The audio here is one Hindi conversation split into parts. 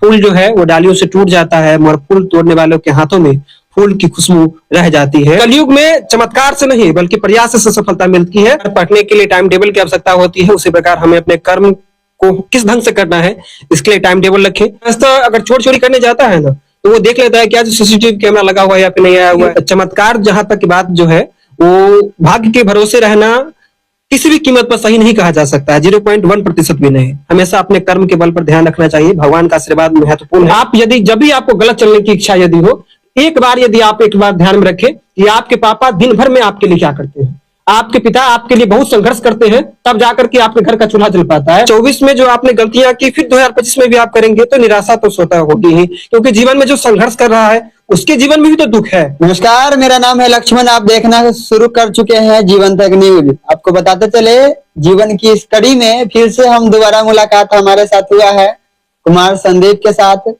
फूल जो है वो डालियों से टूट जाता है, मगर फूल तोड़ने वालों के हाथों में फूल की खुशबू रह जाती है। कलयुग में चमत्कार से नहीं बल्कि प्रयास से सफलता मिलती है। पढ़ने के लिए टाइम टेबल की आवश्यकता होती है, उसी प्रकार हमें अपने कर्म को किस ढंग से करना है इसके लिए टाइम टेबल रखें। अगर चोर चोरी करने जाता है ना तो वो देख लेता है क्या जो सीसीटीवी कैमरा लगा हुआ है या फिर नहीं आया हुआ है। चमत्कार जहां तक की बात जो है वो भाग्य के भरोसे रहना किसी भी कीमत पर सही नहीं कहा जा सकता है, 0.1% भी नहीं। हमेशा अपने कर्म के बल पर ध्यान रखना चाहिए। भगवान का आशीर्वाद महत्वपूर्ण है। आप यदि जब भी आपको गलत चलने की इच्छा यदि हो, एक बार ध्यान में रखें कि आपके पापा दिन भर में आपके लिए क्या करते हैं। आपके पिता आपके लिए बहुत संघर्ष करते हैं, तब जाकर के आपके घर का चूल्हा जल पाता है। 24 में जो आपने गलतियां की फिर 2025 में भी आप करेंगे तो निराशा तो स्वतः होगी ही, क्योंकि जीवन में जो संघर्ष कर रहा है उसके जीवन में भी तो दुख है। नमस्कार, मेरा नाम है लक्ष्मण। आप देखना शुरू कर चुके हैं जीवन तक न्यूज। आपको बताते चले जीवन की इस कड़ी में फिर से हम दोबारा मुलाकात हमारे साथ हुआ है कुमार संदीप के साथ।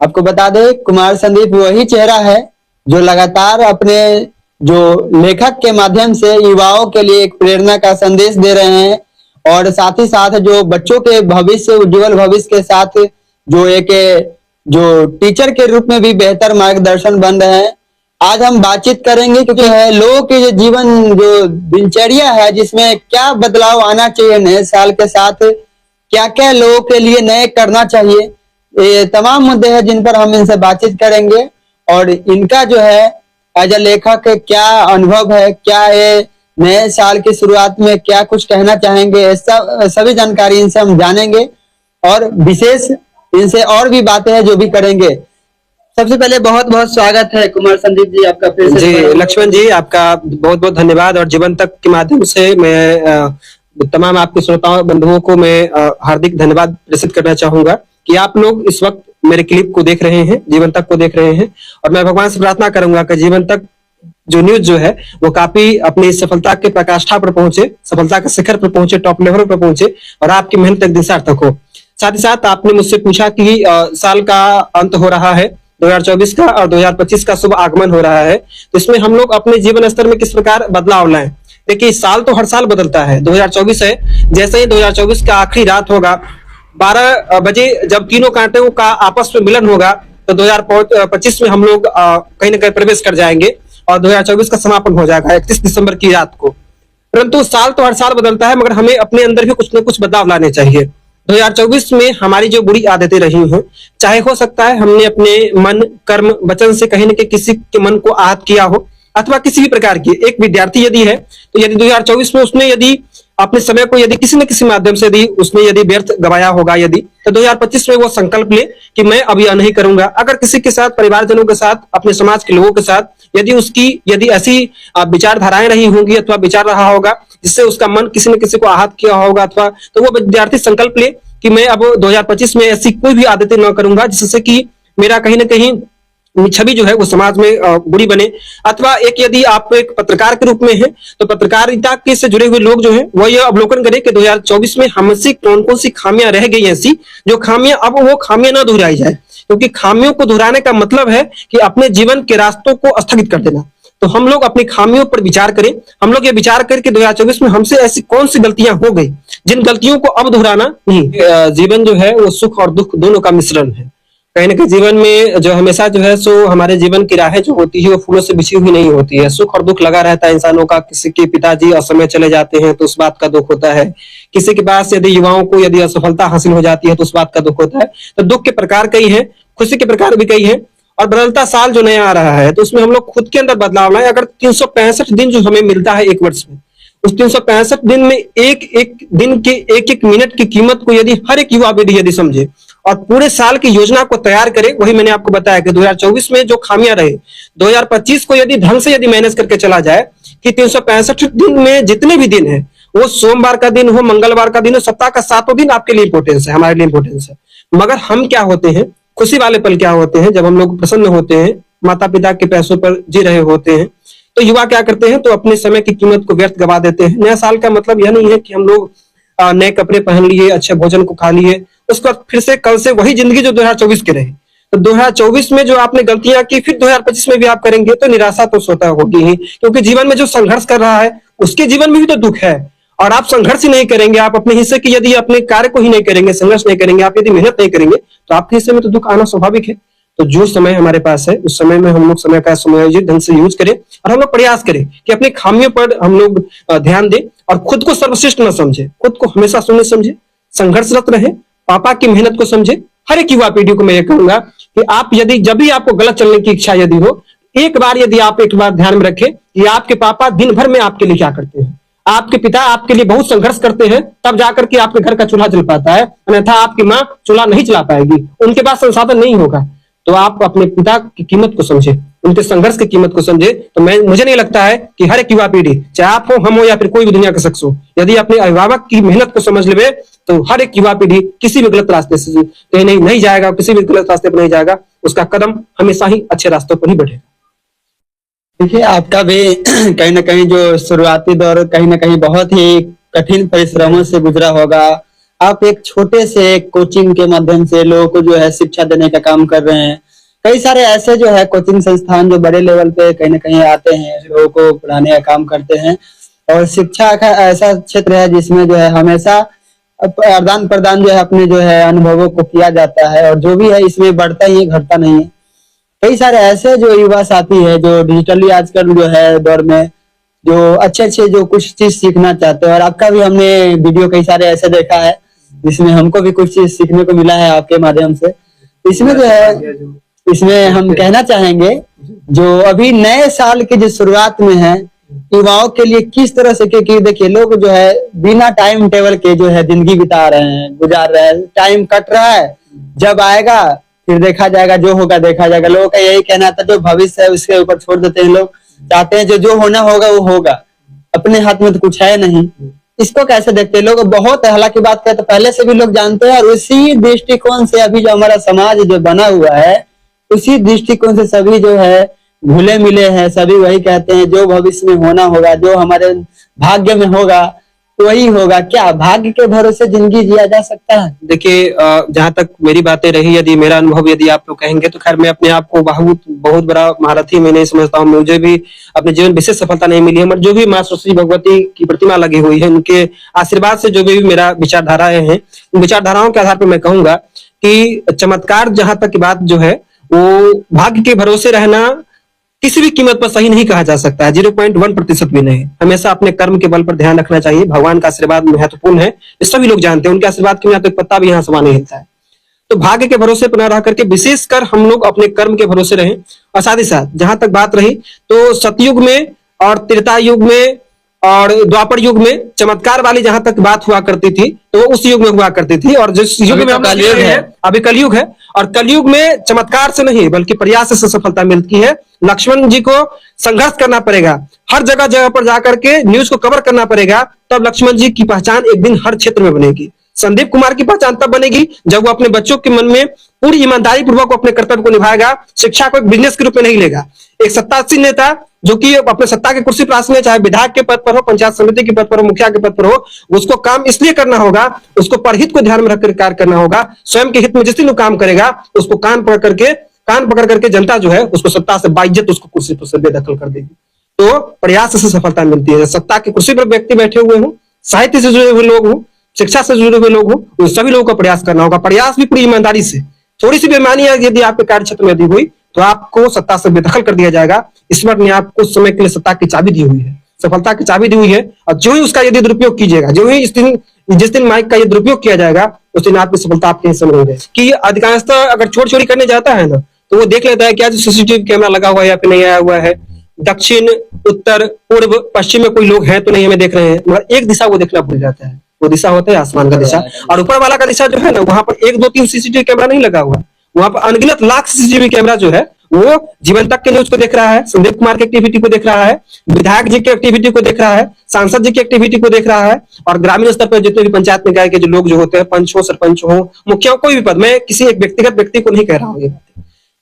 आपको बता दें कुमार संदीप वही चेहरा है जो लगातार अपने जो लेखक के माध्यम से युवाओं के लिए एक प्रेरणा का संदेश दे रहे हैं, और साथ ही साथ जो बच्चों के भविष्य, उज्जवल भविष्य के साथ जो एक जो टीचर के रूप में भी बेहतर मार्गदर्शन बन रहे हैं। आज हम बातचीत करेंगे क्योंकि है लोगों के जीवन जो दिनचर्या है जिसमें क्या बदलाव आना चाहिए नए साल के साथ, क्या क्या लोगों के लिए नए करना चाहिए, ये तमाम मुद्दे हैं जिन पर हम इनसे बातचीत करेंगे। और इनका जो है एज ए लेखक क्या अनुभव है, क्या ये नए साल की शुरुआत में क्या कुछ कहना चाहेंगे, सभी जानकारी इनसे हम जानेंगे और विशेष इनसे और भी बातें हैं जो भी करेंगे। सबसे पहले बहुत बहुत स्वागत है कुमार संदीप जी आपका फिर से। जी लक्ष्मण जी, आपका बहुत बहुत धन्यवाद। और जीवन तक के माध्यम से मैं तमाम आपके श्रोताओं बंधुओं को मैं हार्दिक धन्यवाद प्रेषित करना चाहूंगा कि आप लोग इस वक्त मेरे क्लिप को देख रहे हैं, जीवन तक को देख रहे हैं। और मैं भगवान से प्रार्थना करूंगा कि जीवन तक जो न्यूज जो है वो काफी अपनी सफलता के पराकाष्ठा पर पहुंचे, सफलता के शिखर पर पहुंचे, टॉप लेवल पर पहुंचे और आपकी मेहनत एक दिन सार्थक हो। साथ ही साथ आपने मुझसे पूछा कि साल का अंत हो रहा है 2024 का और 2025 का शुभ आगमन हो रहा है, तो इसमें हम लोग अपने जीवन स्तर में किस प्रकार बदलाव लाएं। देखिए साल तो हर साल बदलता है, 2024 है, जैसे ही 2024 का आखिरी रात होगा 12 बजे जब तीनों कांटों का आपस में मिलन होगा तो 2025 में हम लोग कहीं ना कहीं प्रवेश कर जाएंगे और 2024 का समापन हो जाएगा 31 दिसंबर की रात को। परंतु साल तो हर साल बदलता है, मगर हमें अपने अंदर भी कुछ न कुछ बदलाव लाने चाहिए। 2024 में हमारी जो बुरी आदतें रही हैं, चाहे हो सकता है हमने अपने मन, कर्म, वचन से कहीं न कहीं किसी के मन को आहत किया हो, अथवा किसी भी प्रकार की एक विद्यार्थी यदि है तो यदि 2024 में उसने यदि अपने समय को यदि किसी न किसी माध्यम से यदि व्यर्थ गवाया होगा यदि, तो 2025 में वो संकल्प ले कि मैं अब यह नहीं करूंगा। अगर किसी के साथ, परिवारजनों के साथ, अपने समाज के लोगों के साथ यदि ऐसी विचारधाराएं रही होंगी अथवा विचार रहा होगा जिससे उसका मन किसी न किसी को आहत किया होगा, अथवा तो वो विद्यार्थी संकल्प ले कि मैं अब 2025 में ऐसी कोई भी आदतें न करूंगा जिससे कि मेरा कहीं ना कहीं छवि जो है वो समाज में बुरी बने। अथवा एक यदि आप एक पत्रकार के रूप में हैं तो पत्रकारिता के से जुड़े हुए लोग जो हैं वो ये अवलोकन करें कि 2024 में हमसे कौन कौन सी खामियां रह गई ऐसी जो खामियां अब वो खामियां ना दोहराई जाए, क्योंकि खामियों को दोहराने का मतलब है कि अपने जीवन के रास्तों को स्थगित कर देना। तो हम लोग अपनी खामियों पर विचार करें, हम लोग ये विचार करें कि 2024 में हमसे ऐसी कौन सी गलतियां हो गई जिन गलतियों को अब दोहराना नहीं। जीवन जो है वो सुख और दुख दोनों का मिश्रण है। कहीं ना कहीं जीवन में जो हमेशा जो है सो हमारे जीवन की राहें जो होती है वो फूलों से बिछी हुई नहीं होती है। सुख और दुख लगा रहता है इंसानों का। किसी के पिताजी असमय चले जाते हैं तो उस बात का दुख होता है, किसी के पास यदि युवाओं को यदि असफलता हासिल हो जाती है तो उस बात का दुख होता है। तो दुख के प्रकार कई हैं, खुशी के प्रकार भी कई हैं। और बदलता साल जो नया आ रहा है तो उसमें हम लोग खुद के अंदर बदलाव लाएं। अगर 365 दिन जो हमें मिलता है एक वर्ष में, उस 365 दिन में एक एक दिन के एक एक मिनट की कीमत को यदि हर एक युवा पीढ़ी यदि समझे और पूरे साल की योजना को तैयार करे, वही मैंने आपको बताया कि 2024 में जो खामियां रहे 2025 को यदि ढंग से यदि मैनेज करके चला जाए कि 365 दिन में जितने भी दिन है वो सोमवार का दिन हो, मंगलवार का दिन हो, सप्ताह का 7 दिन आपके लिए इंपॉर्टेंस है, हमारे लिए इंपॉर्टेंस है। मगर हम क्या होते हैं, खुशी वाले पल क्या होते हैं जब हम लोग प्रसन्न होते हैं, माता पिता के पैसों पर जी रहे होते हैं, तो युवा क्या करते हैं तो अपने समय की कीमत को व्यर्थ गवा देते हैं। नया साल का मतलब यह नहीं है कि हम लोग नए कपड़े पहन लिए, अच्छे भोजन को खा लिए, उसके बाद फिर से कल से वही जिंदगी जो 2024 के रहे। तो 2024 में जो आपने गलतियां की फिर 2025 में भी आप करेंगे तो निराशा तो स्वतः होगी ही, क्योंकि जीवन में जो संघर्ष कर रहा है उसके जीवन में भी तो दुख है। और आप संघर्ष ही नहीं करेंगे, आप अपने हिस्से की यदि अपने कार्य को ही नहीं करेंगे, संघर्ष नहीं करेंगे, आप यदि मेहनत नहीं करेंगे तो आपके हिस्से में तो दुख आना स्वाभाविक है। तो जो समय हमारे पास है उस समय में हम लोग समय का समायोजित ढंग से यूज करें और हम लोग प्रयास करें कि अपनी खामियों पर हम लोग ध्यान दें और खुद को सर्वश्रेष्ठ न समझे, खुद को हमेशा शून्य समझे, संघर्षरत रहे, पापा की मेहनत को समझे। हर एक युवा पीढ़ी को मैं ये कहूंगा कि आप यदि जब भी आपको गलत चलने की इच्छा यदि हो, एक बार ध्यान में रखें कि आपके पापा दिन भर में आपके लिए क्या करते हैं। आपके पिता आपके लिए बहुत संघर्ष करते हैं, तब जाकर के आपके घर का चूल्हा जल पाता है, अन्यथा आपकी माँ चूल्हा नहीं चला पाएगी, उनके पास संसाधन नहीं होगा। तो आप अपने पिता की कीमत को समझे, उनके संघर्ष की कीमत को समझे। तो मुझे नहीं लगता है कि हर एक युवा पीढ़ी, चाहे आप हो, हम हो या फिर कोई भी दुनिया का शख्स हो, यदि अपने अभिभावक की मेहनत को समझ ले तो हर एक युवा पीढ़ी किसी भी गलत रास्ते से कहीं नहीं जाएगा, किसी भी गलत रास्ते पर नहीं जाएगा, उसका कदम हमेशा ही अच्छे रास्तों पर ही बढ़ेगा। देखिए, आपका भी कहीं ना कहीं जो शुरुआती दौर कहीं ना कहीं बहुत ही कठिन परिश्रमों से गुजरा होगा। आप एक छोटे से कोचिंग के माध्यम से लोगों को जो है शिक्षा देने का काम कर रहे हैं। कई सारे ऐसे जो है कोचिंग संस्थान जो बड़े लेवल पे कहीं ना कहीं आते हैं, लोगों को पढ़ाने का काम करते हैं। और शिक्षा का ऐसा क्षेत्र है जिसमें जो है हमेशा आदान प्रदान जो है अपने जो है अनुभवों को किया जाता है, और जो भी है इसमें बढ़ता ही है, घटता नहीं है। कई सारे ऐसे जो युवा साथी है जो डिजिटली आजकल जो है दौर में जो अच्छे जो कुछ चीज सीखना चाहते हैं, और आपका भी हमने वीडियो कई सारे ऐसे देखा है जिसमें हमको भी कुछ चीज सीखने को मिला है आपके माध्यम से। इसमें जो है, इसमें हम कहना चाहेंगे जो अभी नए साल की जो शुरुआत में है युवाओं के लिए किस तरह से, क्योंकि देखिए लोग जो है बिना टाइम टेबल के जो है जिंदगी बिता रहे हैं, गुजार रहे हैं, टाइम कट रहा है, जब आएगा फिर देखा जाएगा, जो होगा देखा जाएगा। लोगों का यही कहना था, जो भविष्य है उसके ऊपर छोड़ देते हैं। लोग चाहते हैं जो होना होगा वो होगा, अपने हाथ में तो कुछ है नहीं। इसको कैसे देखते हैं लोग? बहुत हालांकि बात करें तो पहले से भी लोग जानते हैं, और उसी दृष्टिकोण से अभी जो हमारा समाज जो बना हुआ है उसी दृष्टिकोण से सभी जो है घुले मिले हैं। सभी वही कहते हैं जो भविष्य में होना होगा, जो हमारे भाग्य में होगा वही होगा। क्या भाग्य के भरोसे जिंदगी जिया जा सकता है? देखिए, जहां तक मेरी बातें रही, यदि मेरा अनुभव यदि आप लोग कहेंगे तो खैर मैं अपने आप को बहुत बड़ा महारथी मैं नहीं समझता हूँ। मुझे भी अपने जीवन विशेष सफलता नहीं मिली है, मगर जो भी माँ सरस्वती भगवती की प्रतिमा लगी हुई है उनके आशीर्वाद से जो भी मेरा विचारधाराएं हैं, उन विचारधाराओं के आधार पर मैं कहूंगा कि चमत्कार जहां तक की बात जो है वो भाग्य के भरोसे रहना किसी भी कीमत पर सही नहीं कहा जा सकता है, 0.1% भी नहीं। हमेशा अपने कर्म के बल पर ध्यान रखना चाहिए। भगवान का आशीर्वाद महत्वपूर्ण है, ये सभी लोग जानते हैं, उनके आशीर्वाद के बिना तो एक पत्ता भी यहाँ समा नहीं हिलता है। तो भाग्य के भरोसे पर न रह करके विशेषकर हम लोग अपने कर्म के भरोसे रहें। और साथ ही साथ जहां तक बात रही तो सतयुग में और त्रेता युग में और द्वापर युग में चमत्कार वाली जहां तक बात हुआ करती थी तो वो उस युग में हुआ करती थी, और जिस युग में हम कलयुग है, अभी कलयुग है, और कलयुग में चमत्कार से नहीं बल्कि प्रयास से सफलता मिलती है। लक्ष्मण जी को संघर्ष करना पड़ेगा, हर जगह पर जाकर के न्यूज को कवर करना पड़ेगा, तब लक्ष्मण जी की पहचान एक दिन हर क्षेत्र में बनेगी। संदीप कुमार की पहचान तब बनेगी जब वो अपने बच्चों के मन में पूरी ईमानदारी पूर्वक अपने कर्तव्य को निभाएगा, शिक्षा को एक बिजनेस के रूप में नहीं लेगा। एक सत्तासीन नेता जो कि अपने सत्ता की कुर्सी पर आसीन है, चाहे विधायक के पद पर हो, पंचायत समिति के पद पर हो, मुखिया के पद पर हो, उसको काम इसलिए करना होगा, उसको परहित को ध्यान में रखकर कार्य करना होगा। स्वयं के हित में जिस दिन वो काम करेगा उसको कान पकड़ करके जनता जो है उसको सत्ता से बाइज्जत उसको कुर्सी पर से बेदखल कर देगी। तो प्रयास से सफलता मिलती है। सत्ता की कुर्सी पर व्यक्ति बैठे हुए हो, साहित्य से जुड़े हुए लोग हो, शिक्षा से जुड़े हुए लोग हो, उन सभी लोगों को प्रयास करना होगा। प्रयास भी पूरी ईमानदारी से। थोड़ी सी बेईमानी यदि आपके कार्य क्षेत्र में यदि हुई तो आपको सत्ता से बेदखल कर दिया जाएगा। ईश्वर ने आपको समय के लिए सत्ता की चाबी दी हुई है, सफलता की चाबी दी हुई है, और जो ही उसका यदि दुरुपयोग कीजिएगा, जो ही जिस दिन माइक का ये दुरुपयोग किया जाएगा उस दिन आपकी सफलता आपके हिस्से में रहेगी। कि अधिकांशतः अगर चोरी करने जाता है ना तो वो देख लेता है कि आज सीसीटीवी कैमरा लगा हुआ है या फिर नहीं आया हुआ है, दक्षिण उत्तर पूर्व पश्चिम में कोई लोग हैं तो नहीं हमें देख रहे हैं, मगर एक दिशा वो देखना भूल जाता है। वो दिशा होता है आसमान का दिशा, और ऊपर वाला का दिशा जो है ना वहां पर 1 2 3 सीसीटीवी कैमरा नहीं लगा हुआ, वहां पर अनगिनत लाख सीसीटीवी कैमरा जो है वो जीवन तक के न्यूज को देख रहा है, संदीप कुमार की एक्टिविटी को देख रहा है, विधायक जी की एक्टिविटी को देख रहा है, सांसद जी की एक्टिविटी को देख रहा है, और ग्रामीण स्तर पर जितने भी पंचायत निकाय के जो लोग जो होते हैं, पंच हो, सरपंच हो, मुखिया हो, कोई भी पद, मैं किसी एक व्यक्तिगत व्यक्ति को नहीं कह रहा हूँ,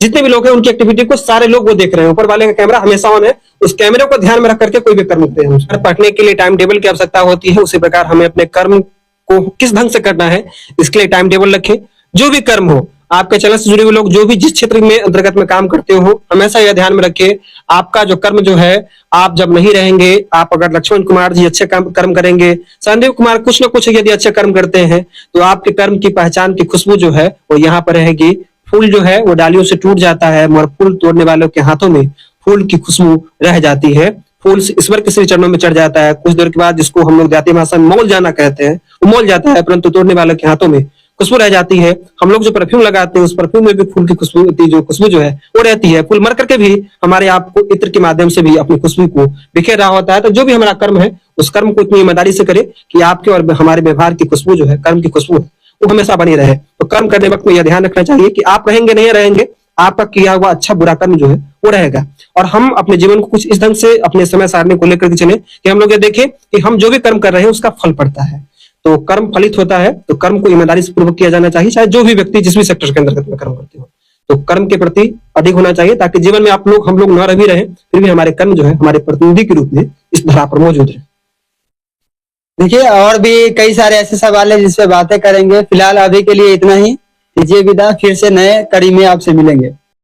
जितने भी लोग हैं उनकी एक्टिविटी को सारे लोग वो देख रहे हैं। ऊपर वाले का कैमरा हमेशा ऑन है, उस कैमरे को ध्यान में रख करके कोई भी कर्म करते हैं। पढ़ने के लिए टाइम टेबल की आवश्यकता होती है, उसी प्रकार हमें अपने कर्म को किस ढंग से करना है इसके लिए टाइम टेबल रखें। जो भी कर्म हो आपके चैनल से जुड़े हुए लोग जो भी जिस क्षेत्र में अंतर्गत में काम करते हो, हमेशा यह ध्यान में रखिए, आपका जो कर्म जो है, आप जब नहीं रहेंगे, आप अगर लक्ष्मण कुमार जी अच्छे कर्म करेंगे, संदीप कुमार कुछ ना कुछ यदि अच्छे कर्म करते हैं, तो आपके कर्म की पहचान की खुशबू जो है वो यहाँ पर रहेगी। फूल जो है वो डालियों से टूट जाता है, मगर फूल तोड़ने वालों के हाथों में फूल की खुशबू रह जाती है। फूल ईश्वर के श्री चरणों में चढ़ जाता है, कुछ देर के बाद जिसको हम लोग जाति भाषा में मौल जाना कहते हैं, वो मौल जाता है, परंतु तोड़ने वालों के हाथों में खुशबू रह जाती है। हम लोग जो परफ्यूम लगाते हैं, उस परफ्यूम में भी फूल की खुशबू जो है वो रहती है। फूल मर करके भी हमारे आपको इत्र के माध्यम से भी अपनी खुशबू को बिखेर रहा होता है। तो जो भी हमारा कर्म है, उस कर्म को इतनी ईमानदारी से करे कि आपके और हमारे व्यवहार की खुशबू जो है, कर्म की खुशबू वो हमेशा बनी रहे। तो कर्म करने वक्त में यह ध्यान रखना चाहिए कि आप रहेंगे नहीं रहेंगे, आपका किया हुआ अच्छा बुरा कर्म जो है वो रहेगा। और हम अपने जीवन को कुछ इस ढंग से अपने समय सारणी को लेकर के चले कि हम लोग ये देखें कि हम जो भी कर्म कर रहे हैं उसका फल पड़ता है। तो कर्म फलित होता है, तो कर्म को ईमानदारी से पूर्वक किया जाना चाहिए, चाहे जो भी व्यक्ति जिस भी सेक्टर के अंतर्गत में कर्म करते हो। तो कर्म के प्रति अधिक होना चाहिए, ताकि जीवन में हम लोग न भी रहे, फिर भी हमारे कर्म जो है हमारे प्रतिनिधि के रूप में इस धरा पर मौजूद रहे। देखिए, और भी कई सारे ऐसे सवाल है जिस पे बातें करेंगे। फिलहाल अभी के लिए इतना ही, दीजिए विदा, फिर से नए कड़ी में आपसे मिलेंगे।